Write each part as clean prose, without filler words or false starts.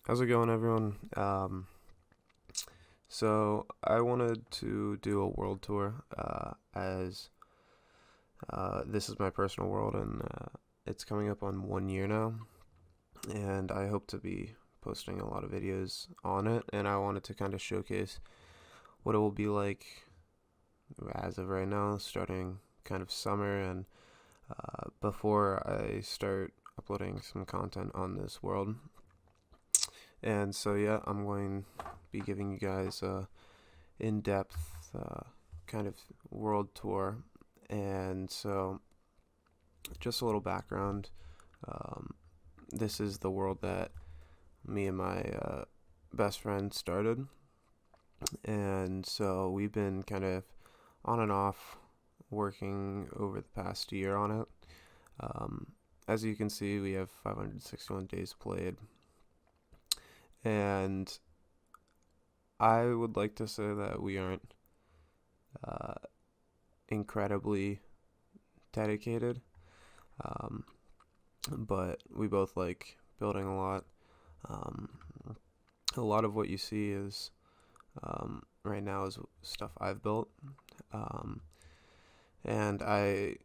How's it going, everyone? So I wanted to do a world tour, as this is my personal world, and it's coming up on 1 year now, and I hope to be posting a lot of videos on it, and I wanted to kind of showcase what it will be like as of right now, starting kind of summer, and before I start uploading some content on this world. And so, yeah, I'm going to be giving you guys a in-depth kind of world tour. And so, just a little background. Um, this is the world that me and my best friend started. And so, we've been kind of on and off working over the past year on it. Um, as you can see, we have 561 days played. And I would like to say that we aren't uh, incredibly dedicated, um, but we both like building a lot. Um, a lot of what you see is right now is stuff I've built, um, and I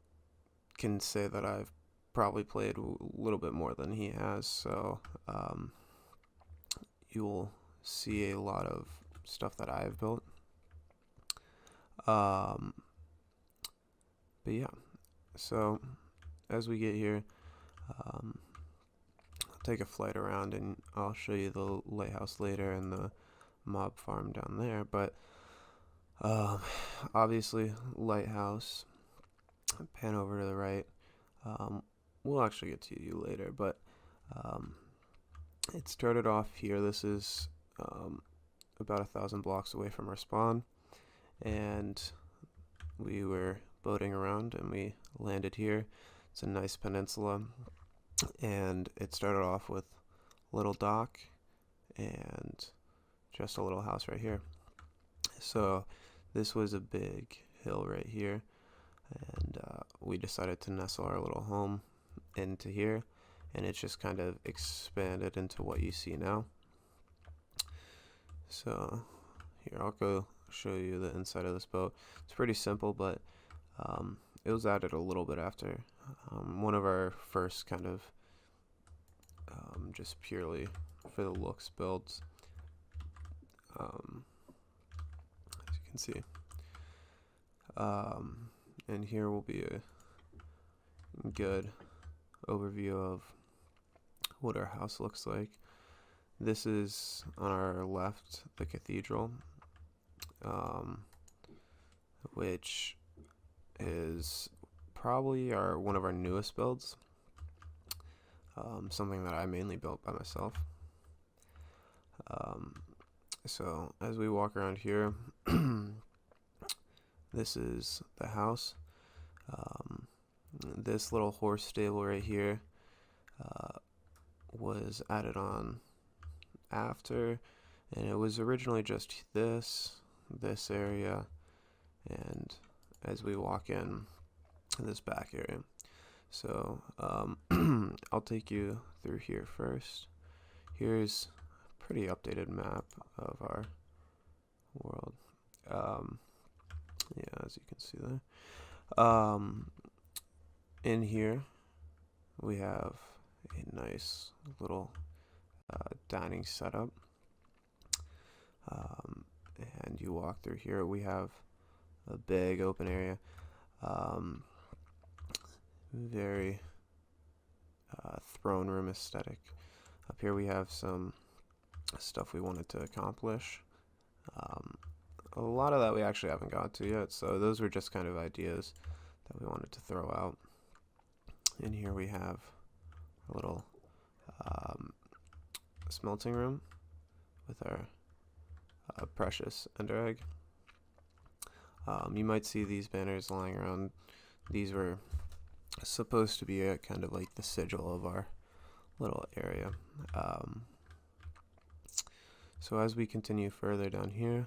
can say that I've probably played a little bit more than he has. So um, you'll see a lot of stuff that I've built. Um, but yeah, so as we get here, um, I'll take a flight around and I'll show you the lighthouse later and the mob farm down there. But um, obviously, lighthouse, pan over to the right. Um, we'll actually get to you later, but um, it started off here. This is about 1,000 blocks away from our spawn, and we were boating around and we landed here. It's a nice peninsula, and it started off with a little dock and just a little house right here. So this was a big hill right here, and we decided to nestle our little home into here, and it's just kind of expanded into what you see now. So here, I'll go show you the inside of this boat. It's pretty simple, but it was added a little bit after one of our first kind of just purely for the looks builds. As you can see, and here will be a good overview of what our house looks like. This is on our left, the cathedral, um, which is probably one of our newest builds. Something that I mainly built by myself. Um, so as we walk around here, this is the house. Um, this little horse stable right here was added on after, and it was originally just this area, and as we walk in this back area. So I'll take you through here first. Here's a pretty updated map of our world. Um, yeah, as you can see there. In here, we have a nice little dining setup. And you walk through here, we have a big open area. Very throne room aesthetic. Up here we have some stuff we wanted to accomplish. A lot of that we actually haven't got to yet, so those were just kind of ideas that we wanted to throw out. In here we have a little smelting room with our precious ender egg. You might see these banners lying around. These were supposed to be kind of like the sigil of our little area. So as we continue further down here,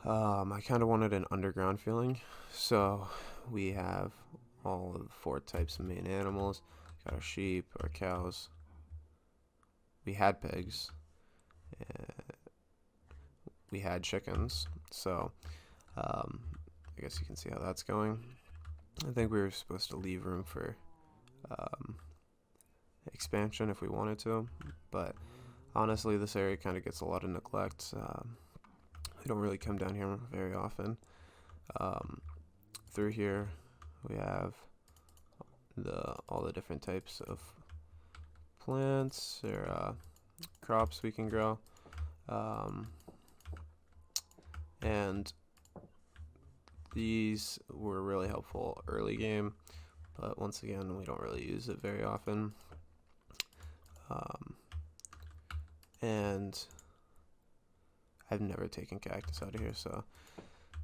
I kind of wanted an underground feeling. So we have all of the 4 types of main animals. Got our sheep, our cows, we had pigs, and we had chickens. So I guess you can see how that's going. I think we were supposed to leave room for um, expansion if we wanted to, but honestly, this area kind of gets a lot of neglect. We don't really come down here very often. Through here, we have all the different types of plants or crops we can grow, and these were really helpful early game, but once again, we don't really use it very often. And I've never taken cactus out of here, so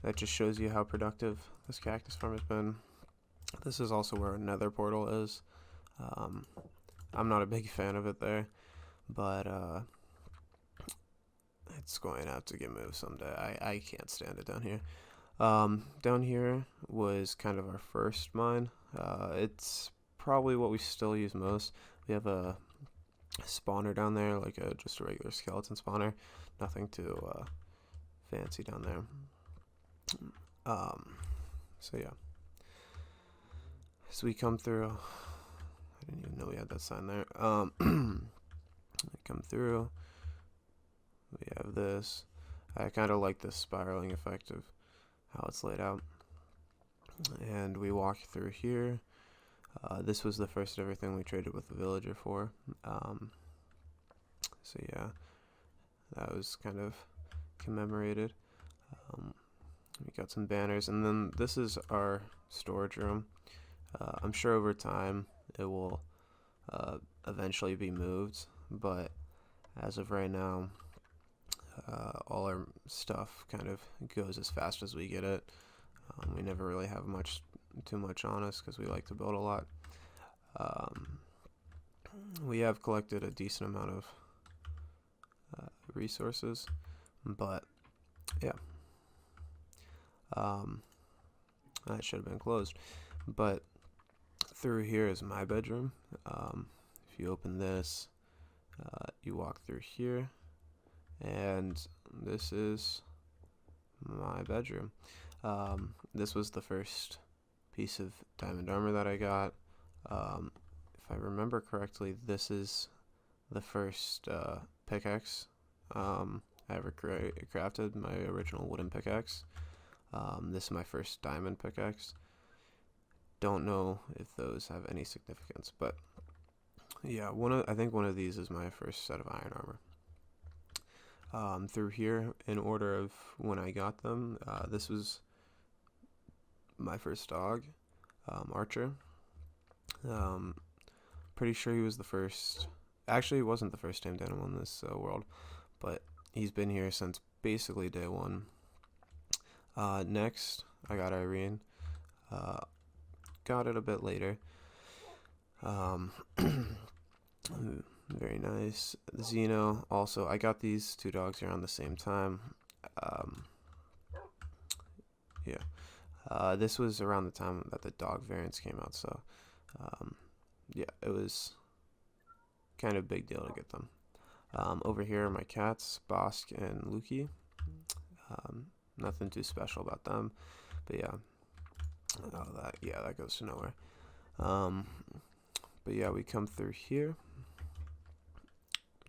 that just shows you how productive this cactus farm has been. This is also where our nether portal is. I'm not a big fan of it there, but it's going to have to get moved someday. I can't stand it down here. Down here was kind of our first mine. It's probably what we still use most. We have a spawner down there, like just a regular skeleton spawner. Nothing too fancy down there. So yeah. As we come through, I didn't even know we had that sign there. We come through. We have this. I kind of like this spiraling effect of how it's laid out. And we walk through here. This was the first of everything we traded with the villager for. So yeah, that was kind of commemorated. We got some banners, and then this is our storage room. I'm sure over time it will eventually be moved, but as of right now, all our stuff kind of goes as fast as we get it. We never really have too much on us because we like to build a lot. We have collected a decent amount of resources, but yeah, that should have been closed. But through here is my bedroom. If you open this, you walk through here, and this is my bedroom. This was the first piece of diamond armor that I got. If I remember correctly, this is the first pickaxe I ever crafted, my original wooden pickaxe. This is my first diamond pickaxe. Don't know if those have any significance, but yeah, I think one of these is my first set of iron armor. Through here, in order of when I got them, this was my first dog, Archer. Pretty sure he was the first. Actually, he wasn't the first tamed animal in this world, but he's been here since basically day one. Next, I got Irene. Got it a bit later. Very nice. Xeno, also, I got these two dogs around the same time. Yeah. This was around the time that the dog variants came out, so yeah, it was kind of a big deal to get them. Over here are my cats, Bosk and Lukey. Nothing too special about them, but yeah. That goes to nowhere. But yeah, we come through here.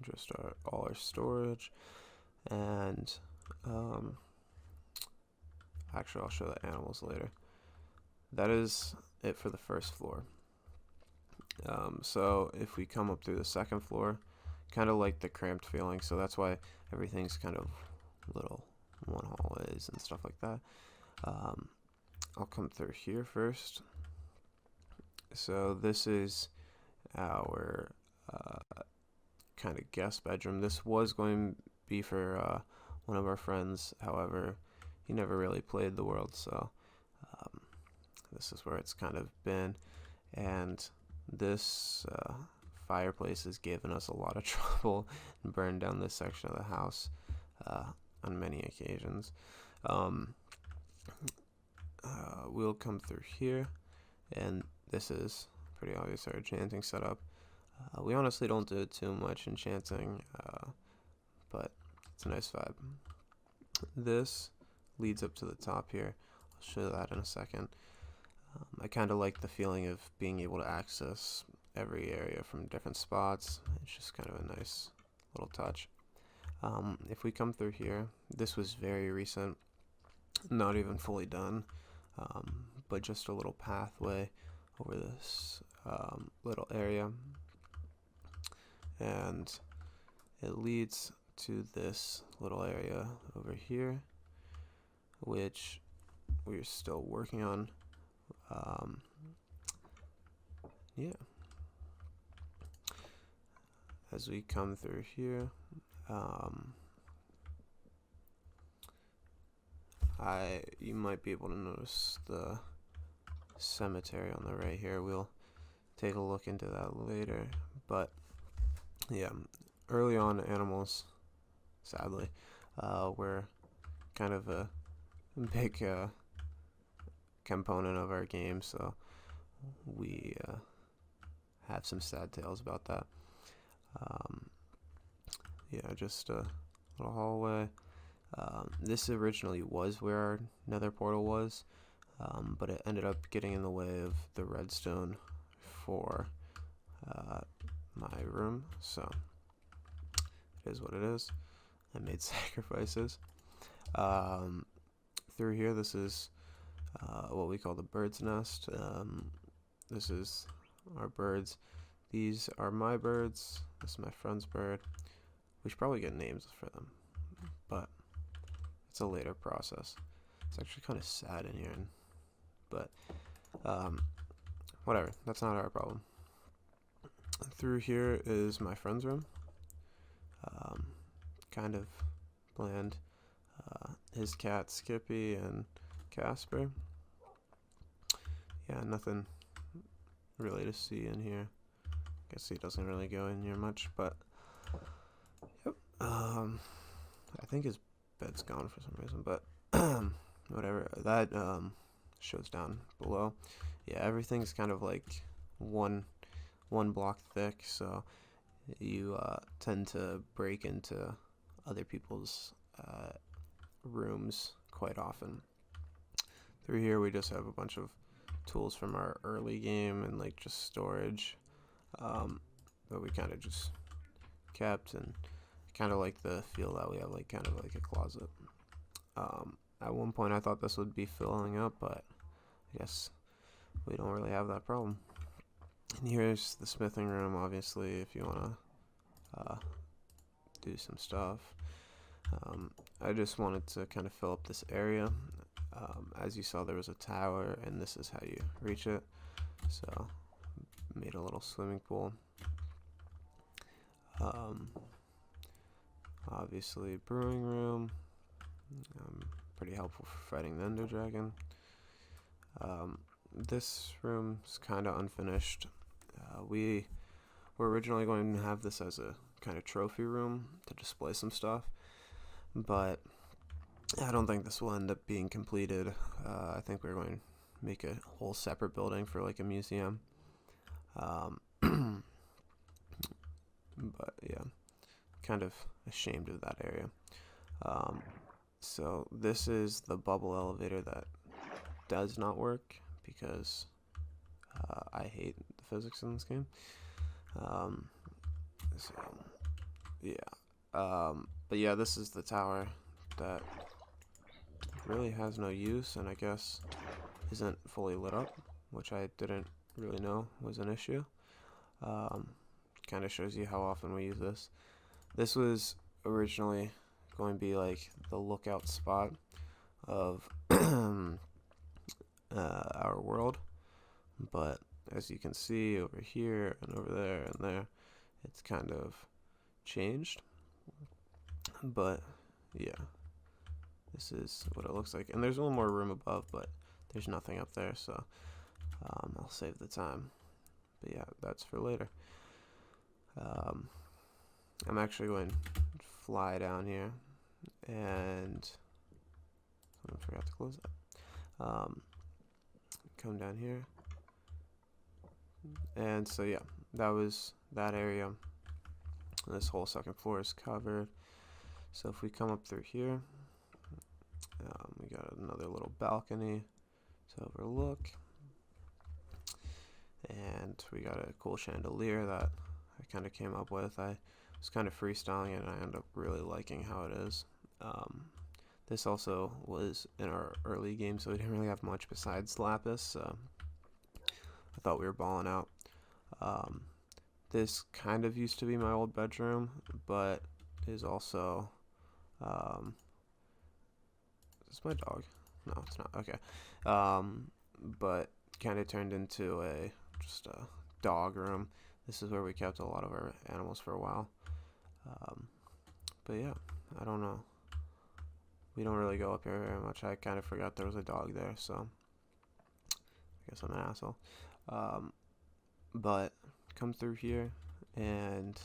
Just all our storage, and actually I'll show the animals later. That is it for the first floor. So if we come up through the second floor, kind of like the cramped feeling, so that's why everything's kind of little one hallways and stuff like that. I'll come through here first. So this is our kind of guest bedroom. This was going to be for one of our friends, however, he never really played the world, so this is where it's kind of been. And this fireplace has given us a lot of trouble and burned down this section of the house on many occasions. We'll come through here, and this is pretty obvious our enchanting setup. We honestly don't do too much enchanting, but it's a nice vibe. This leads up to the top here. I'll show that in a second. I kind of like the feeling of being able to access every area from different spots. It's just kind of a nice little touch. If we come through here, this was very recent, not even fully done, but just a little pathway over this little area, and it leads to this little area over here, which we're still working on. Yeah. As we come through here, you might be able to notice the cemetery on the right here. We'll take a look into that later. But yeah, early on, animals, sadly, were kind of a big component of our game, so we have some sad tales about that. Yeah, just a little hallway. This originally was where our nether portal was, but it ended up getting in the way of the redstone for my room, so it is what it is. I made sacrifices. Through here, this is what we call the bird's nest. This is our birds. These are my birds. This is my friend's bird. We should probably get names for them, but it's a later process. It's actually kind of sad in here, but whatever. That's not our problem. Through here is my friend's room. Kind of bland. His cat Skippy and Casper. Yeah, nothing really to see in here. Guess he doesn't really go in here much, but yep. I think his bed's gone for some reason, but whatever. That shows down below. Yeah, everything's kind of like one block thick, so you tend to break into other people's rooms quite often. Through here, we just have a bunch of tools from our early game and like just storage that we kind of just kept, and kind of like the feel that we have like kind of like a closet. At one point I thought this would be filling up, but I guess we don't really have that problem. And here's the smithing room, obviously, if you want to do some stuff. I just wanted to kind of fill up this area. As you saw, there was a tower, and this is how you reach it. So, made a little swimming pool. Obviously, brewing room. Pretty helpful for fighting the Ender Dragon. This room's kind of unfinished. We were originally going to have this as a kind of trophy room to display some stuff, but I don't think this will end up being completed. I think we're going to make a whole separate building for like a museum. But yeah, kind of ashamed of that area. So this is the bubble elevator that does not work because I hate the physics in this game. So yeah, but yeah, this is the tower that really has no use, and I guess isn't fully lit up, which I didn't really know was an issue. Kind of shows you how often we use this. This was originally going to be like the lookout spot of our world, but as you can see over here and over there and there, it's kind of changed. But yeah, this is what it looks like, and there's a little more room above, but there's nothing up there, so I'll save the time. But yeah, that's for later. I'm actually going to fly down here, and I forgot to close that. Come down here, and so yeah, that was that area. This whole second floor is covered. So if we come up through here, we got another little balcony to overlook. And we got a cool chandelier that I kind of came up with. I was kind of freestyling it, and I ended up really liking how it is. This also was in our early game, so we didn't really have much besides Lapis. So I thought we were balling out. This kind of used to be my old bedroom, but is also... is this my dog? No, it's not. Okay. But kind of turned into just a dog room. This is where we kept a lot of our animals for a while. But yeah, I don't know. We don't really go up here very much. I kind of forgot there was a dog there, so I guess I'm an asshole. But come through here, and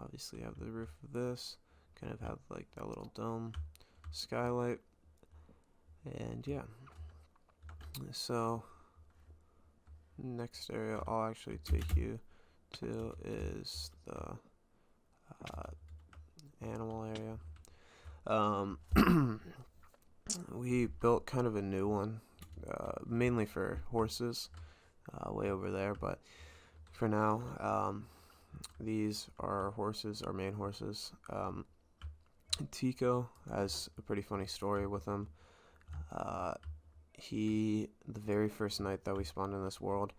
obviously have the roof of this. Kind of have like that little dome skylight. And yeah. So next area I'll actually take you to is the animal area. We built kind of a new one, mainly for horses, way over there, but for now, these are horses, our main horses. Tico has a pretty funny story with him. The very first night that we spawned in this world,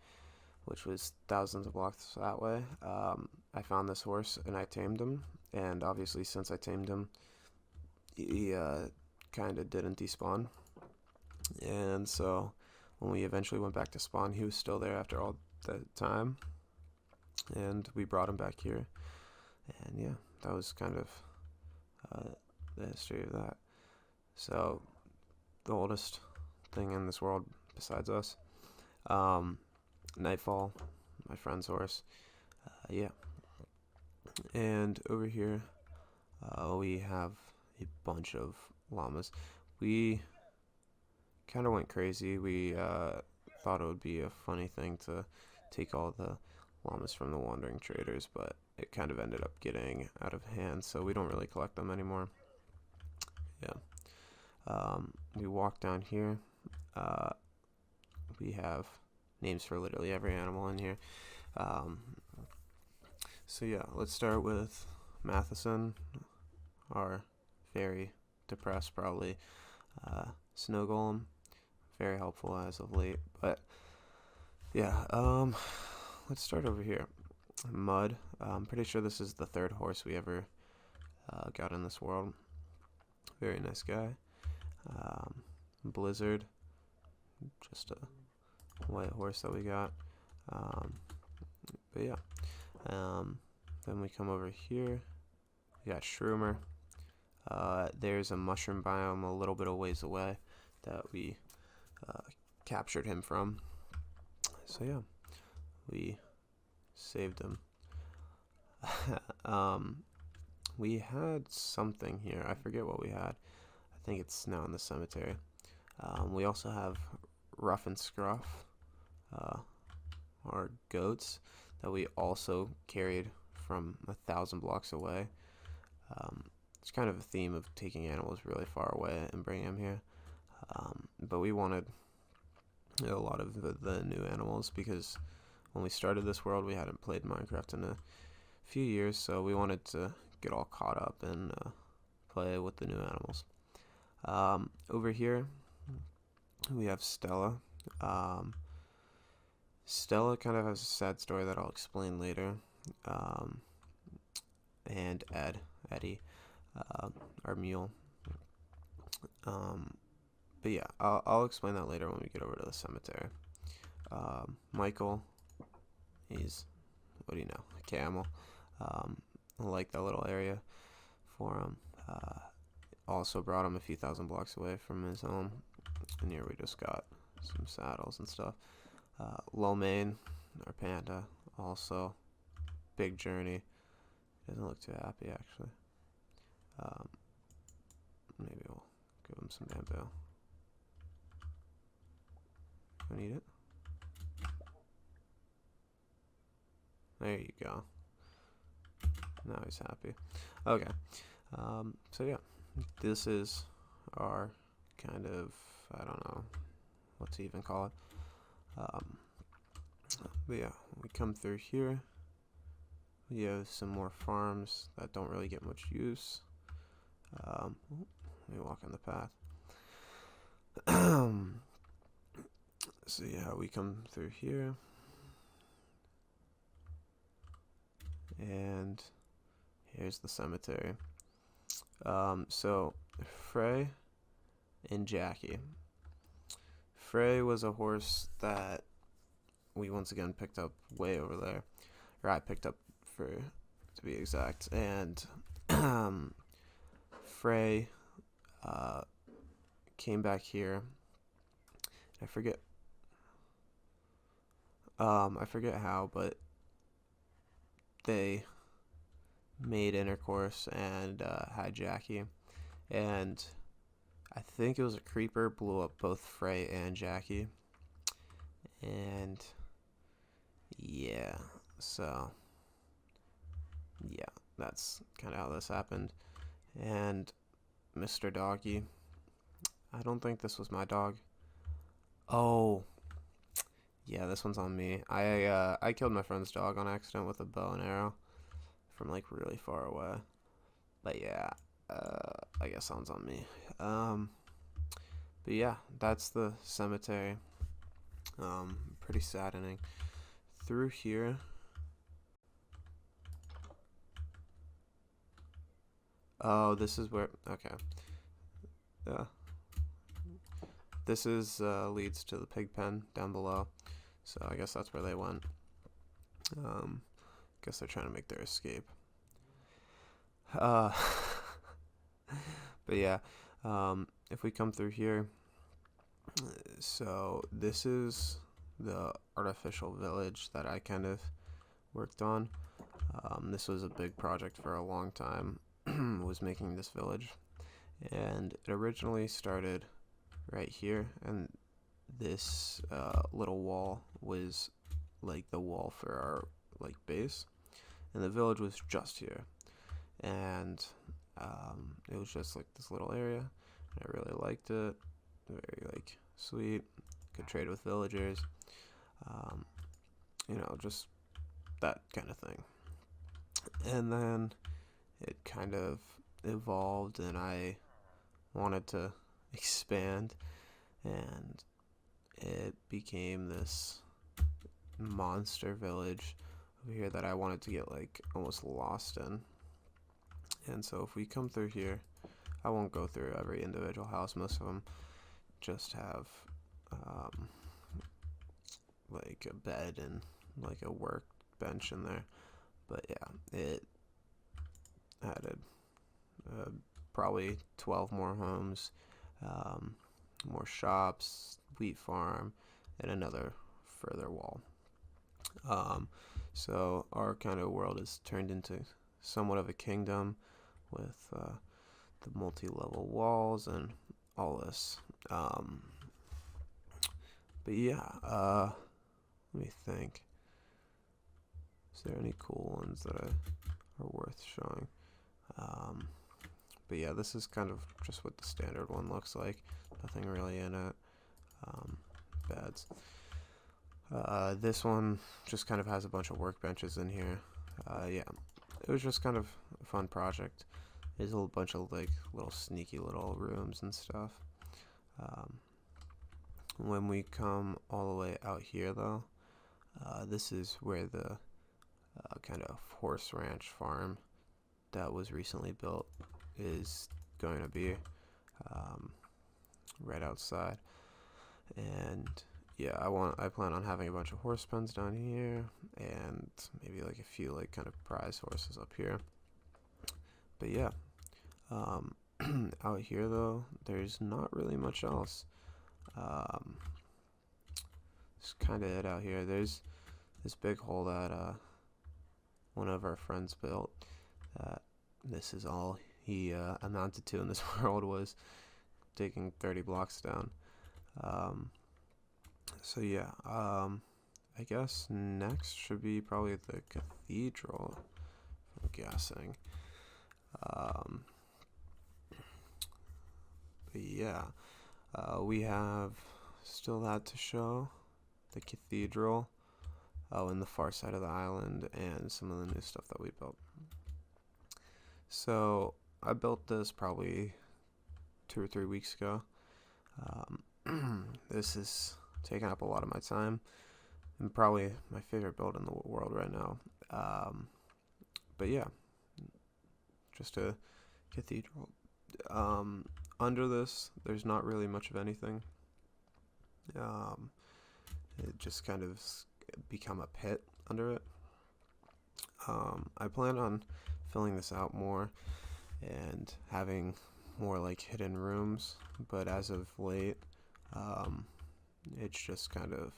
which was thousands of blocks that way, I found this horse and I tamed him. And obviously, since I tamed him, he kind of didn't despawn. And so when we eventually went back to spawn, he was still there after all that time. And we brought him back here. And yeah, that was kind of the history of that. So the oldest thing in this world besides us. Nightfall, my friend's horse. Yeah. And over here, we have a bunch of llamas. We kind of went crazy. We thought it would be a funny thing to take all the llamas from the wandering traders, but it kind of ended up getting out of hand, so we don't really collect them anymore. Yeah. We walk down here. We have names for literally every animal in here. So yeah, let's start with Matheson, our very depressed, probably snow golem. Very helpful as of late, but yeah. Let's start over here. Mud. I'm pretty sure this is the third horse we ever got in this world. Very nice guy. Blizzard. Just a white horse that we got. But yeah. Then we come over here. We got Shroomer. There's a mushroom biome a little bit of ways away that we captured him from. So yeah, we saved him. We had something here. I forget what we had. I think it's now in the cemetery. We also have Rough and Scruff, our goats that we also carried from 1,000 blocks away. It's kind of a theme of taking animals really far away and bringing them here. But we wanted a lot of the new animals because when we started this world, we hadn't played Minecraft in a few years, so we wanted to get all caught up and play with the new animals. Over here, we have Stella. Stella kind of has a sad story that I'll explain later. And Eddie, our mule. But yeah, I'll explain that later when we get over to the cemetery. Michael, he's, what do you know, a camel. I like that little area for him. Also brought him a few thousand blocks away from his home. And here we just got some saddles and stuff. Lomain, our panda, also big journey. Doesn't look too happy actually. Maybe we'll give him some bamboo. I need it. There you go. Now he's happy. Okay. So yeah, this is our kind of, I don't know what to even call it. But yeah, we come through here. We have some more farms that don't really get much use. Let me walk on the path. So yeah, we come through here. And here's the cemetery. So Frey and Jackie. Frey was a horse that we once again picked up way over there. Or I picked up, for to be exact. And Frey came back here. I forget how, but they made intercourse and had Jackie. And I think it was a creeper blew up both Frey and Jackie. And yeah, so yeah, that's kind of how this happened. And Mr. Doggy, I don't think this was my dog. Oh, yeah, this one's on me. I killed my friend's dog on accident with a bow and arrow from like really far away. But yeah, I guess that one's on me. But yeah, that's the cemetery. Pretty saddening. Through here. Oh, this is where. Okay. This is leads to the pig pen down below. So I guess that's where they went. Guess they're trying to make their escape. But yeah, if we come through here, so this is the artificial village that I kind of worked on. This was a big project for a long time, was making this village. And it originally started right here, and this little wall was like the wall for our like base, and the village was just here. And it was just like this little area, and I really liked it. Very like sweet, could trade with villagers, just that kind of thing. And then it kind of evolved, and I wanted to expand, and it became this monster village over here that I wanted to get like almost lost in. And so if we come through here, I won't go through every individual house. Most of them just have like a bed and like a workbench in there. But yeah, it added probably 12 more homes, more shops, wheat farm, and another further wall. So our kind of world is turned into somewhat of a kingdom with the multi-level walls and all this. But yeah, let me think. Is there any cool ones that are worth showing? But yeah, this is kind of just what the standard one looks like. Nothing really in it. Beds. This one just kind of has a bunch of workbenches in here. Yeah, it was just kind of a fun project. There's a bunch of like little sneaky little rooms and stuff. When we come all the way out here though, this is where the kind of horse ranch farm that was recently built is going to be, right outside. And yeah, I plan on having a bunch of horse pens down here, and maybe like a few like kind of prize horses up here. But yeah, out here though, there's not really much else. It's kind of it out here. There's this big hole that one of our friends built. This is all he amounted to in this world, was digging 30 blocks down. So yeah, I guess next should be probably the cathedral, I'm guessing. Um, but yeah, we have still that to show, the cathedral, in the far side of the island, and some of the new stuff that we built. So I built this probably 2 or 3 weeks ago. This is taking up a lot of my time and probably my favorite build in the world right now. But yeah, just a cathedral. Under this, there's not really much of anything. It just kind of become a pit under it. I plan on filling this out more and having more like hidden rooms, but as of late, it's just kind of,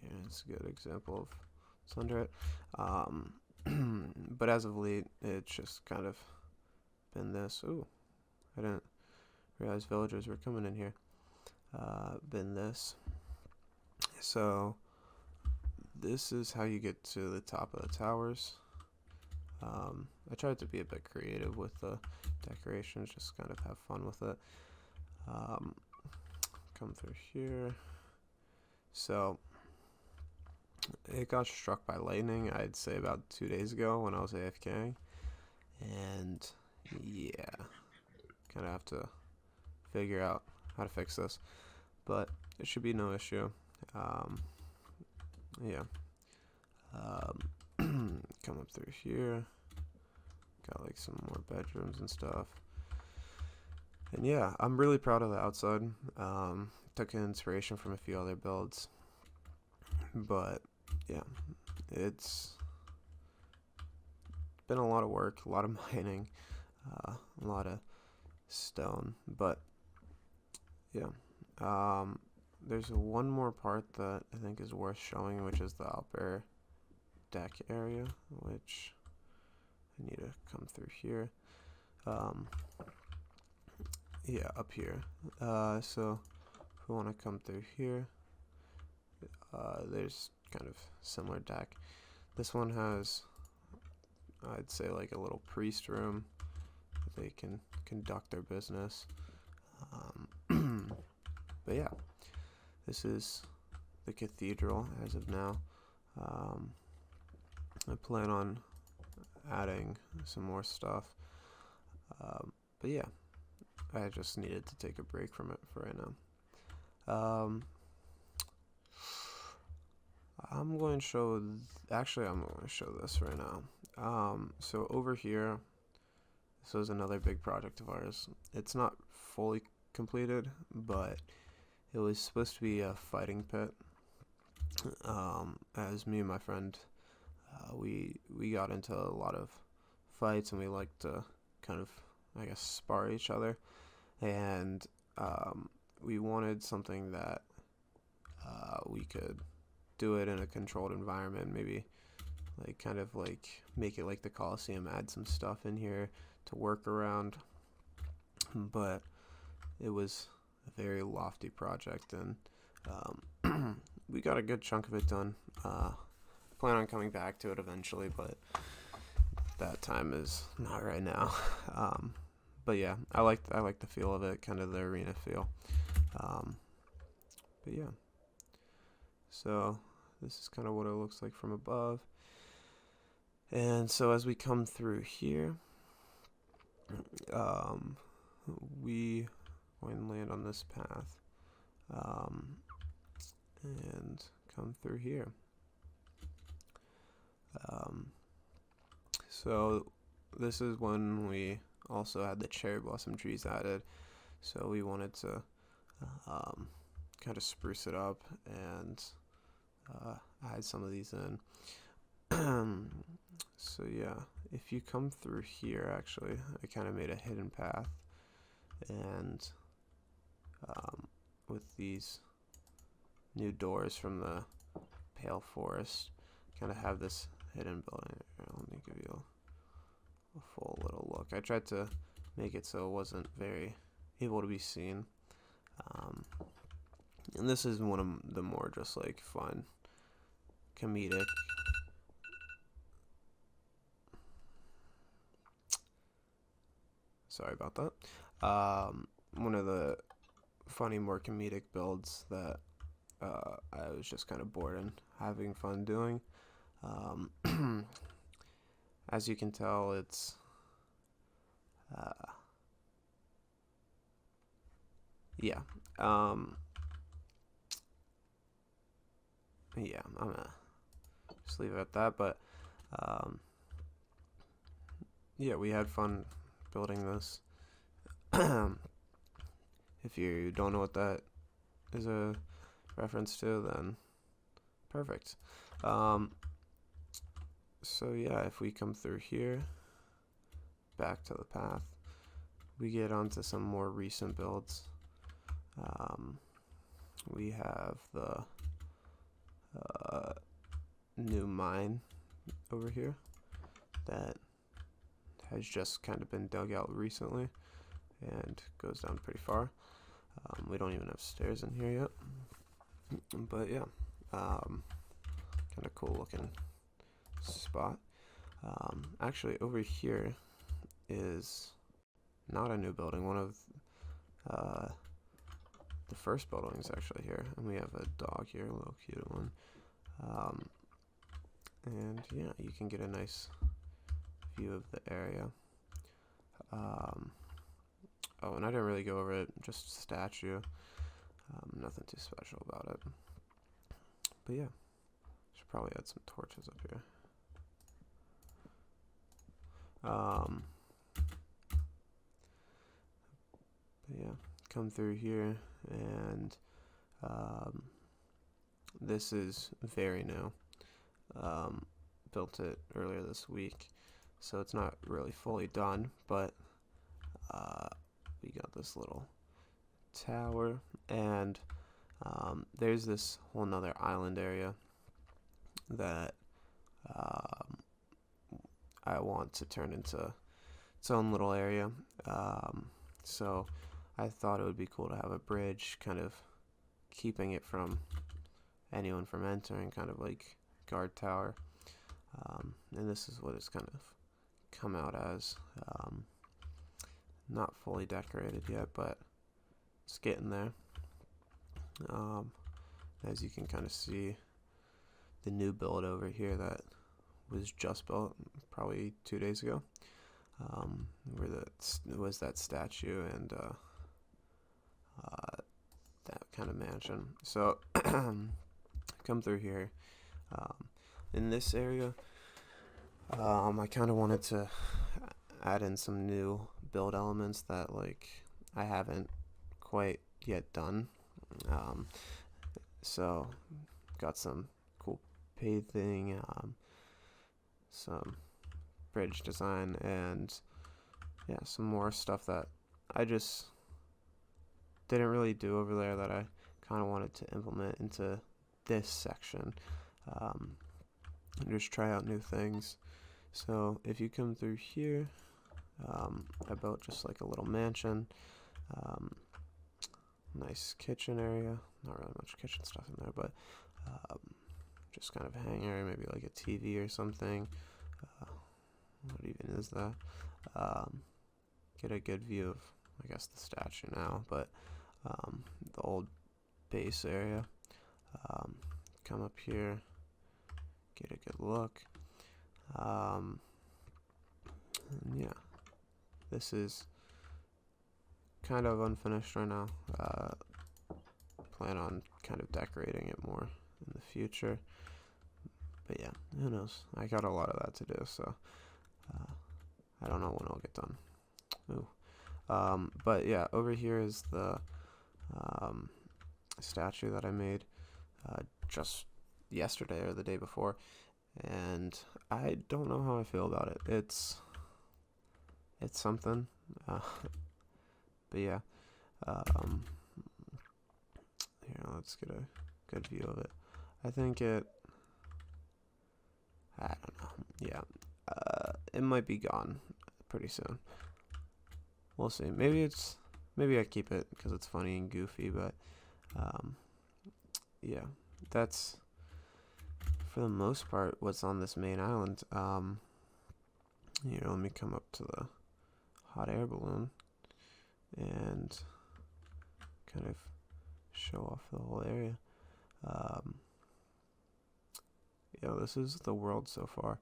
yeah, it's a good example of what's under it. But as of late, it's just kind of been this. Ooh, I didn't realize villagers were coming in here. Been this. So this is how you get to the top of the towers. I tried to be a bit creative with the decorations, just kind of have fun with it. Come through here. So it got struck by lightning, I'd say about 2 days ago when I was AFK. And yeah, kind of have to figure out how to fix this. But it should be no issue. Yeah. Come up through here. Got like some more bedrooms and stuff. And yeah, I'm really proud of the outside. Took inspiration from a few other builds. But yeah, it's been a lot of work, a lot of mining, a lot of stone. But yeah, there's one more part that I think is worth showing, which is the upper deck area, which I need to come through here. Yeah, up here. So if we want to come through here, there's kind of similar deck. This one has, I'd say, like a little priest room. They can conduct their business. But yeah, this is the cathedral as of now. I plan on adding some more stuff. But yeah, I just needed to take a break from it for right now. I'm going to show, actually I'm going to show this right now. So over here, this was another big project of ours. It's not fully completed, but it was supposed to be a fighting pit. As me and my friend, we got into a lot of fights, and we like to kind of, I guess, spar each other. And we wanted something that we could do it in a controlled environment, maybe like kind of like make it like the Coliseum, add some stuff in here to work around. But it was a very lofty project, and we got a good chunk of it done. Plan on coming back to it eventually, but that time is not right now. But yeah, I like the feel of it, kind of the arena feel. But yeah, so this is kind of what it looks like from above. And so as we come through here, we going to land on this path, and come through here. So this is when we also had the cherry blossom trees added, so we wanted to kind of spruce it up and add some of these in. So yeah, if you come through here, actually, I kind of made a hidden path, and with these new doors from the Pale Forest, kind of have this hidden building. Let me give you a full little look. I tried to make it so it wasn't very able to be seen. And this is one of the more just like fun comedic. Sorry about that. One of the funny, more comedic builds that I was just kind of bored and having fun doing. As you can tell, it's yeah. Yeah, I'm gonna just leave it at that. But yeah, we had fun building this. If you don't know what that is a reference to, then perfect. So yeah, if we come through here, back to the path, we get onto some more recent builds. We have the new mine over here that has just kind of been dug out recently and goes down pretty far. We don't even have stairs in here yet, but yeah, kind of cool looking spot. Actually, over here is not a new building. One of the first buildings actually here, and we have a dog here, a little cute one. And yeah, you can get a nice view of the area. Oh, and I didn't really go over it, just a statue. Nothing too special about it. But yeah, should probably add some torches up here. But yeah, come through here, and this is very new. Built it earlier this week, so it's not really fully done, but we got this little tower, and there's this whole nother island area that I want to turn into its own little area. So I thought it would be cool to have a bridge, kind of keeping it from anyone from entering, kind of like guard tower. And this is what it's kind of come out as. Not fully decorated yet, but it's getting there. As you can kind of see, the new build over here that was just built probably 2 days ago, where was that statue and that kind of mansion. So come through here. In this area, I kind of wanted to add in some new build elements that I haven't quite yet done. So got some cool paving, some bridge design, and yeah, some more stuff that I just didn't really do over there that I kind of wanted to implement into this section. And just try out new things. So if you come through here, I built just like a little mansion, nice kitchen area, not really much kitchen stuff in there, but just kind of a hang area, maybe like a TV or something. What even is that? Get a good view of, I guess, the statue now, but the old base area. Come up here, get a good look. And yeah, this is kind of unfinished right now. Plan on kind of decorating it more in the future, but yeah, who knows? I got a lot of that to do, so I don't know when it'll get done. Ooh. But yeah, over here is the statue that I made just yesterday or the day before, and I don't know how I feel about it. It's something, but yeah. Here, let's get a good view of it. I think I don't know. Yeah, it might be gone pretty soon. We'll see. Maybe I keep it because it's funny and goofy, but yeah, that's for the most part, what's on this main island. Let me come up to the hot air balloon and kind of show off the whole area. This is the world so far.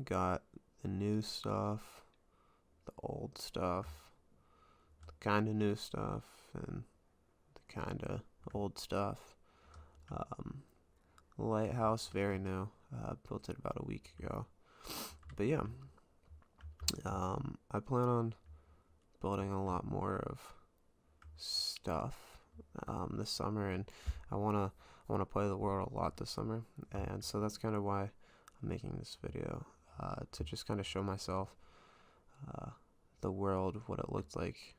Got the new stuff, the old stuff, the kind of new stuff, and the kind of old stuff. Lighthouse, very new. Built it about a week ago. But yeah, I plan on building a lot more of stuff this summer, and I wanna play the world a lot this summer, and so that's kind of why I'm making this video, to just kind of show myself the world, what it looked like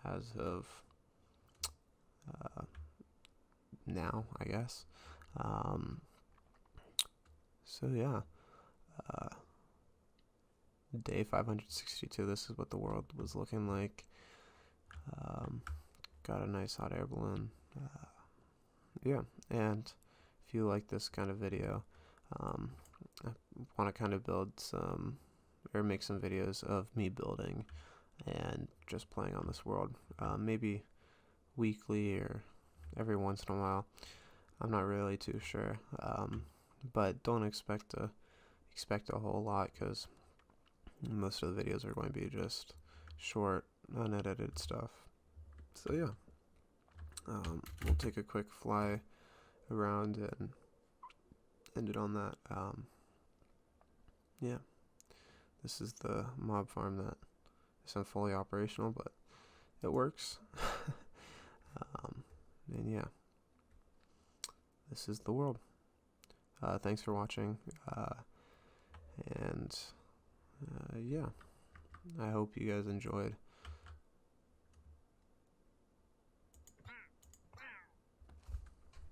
as of now, I guess. So yeah, day 562, this is what the world was looking like. Got a nice hot air balloon. Yeah, and if you like this kind of video, I want to kind of build some, or make some videos of me building and just playing on this world, maybe weekly or every once in a while. I'm not really too sure, but don't expect a whole lot, because most of the videos are going to be just short, unedited stuff. So yeah, we'll take a quick fly around and end it on that. Yeah, this is the mob farm that isn't fully operational, but it works. And yeah, this is the world. Thanks for watching, and yeah, I hope you guys enjoyed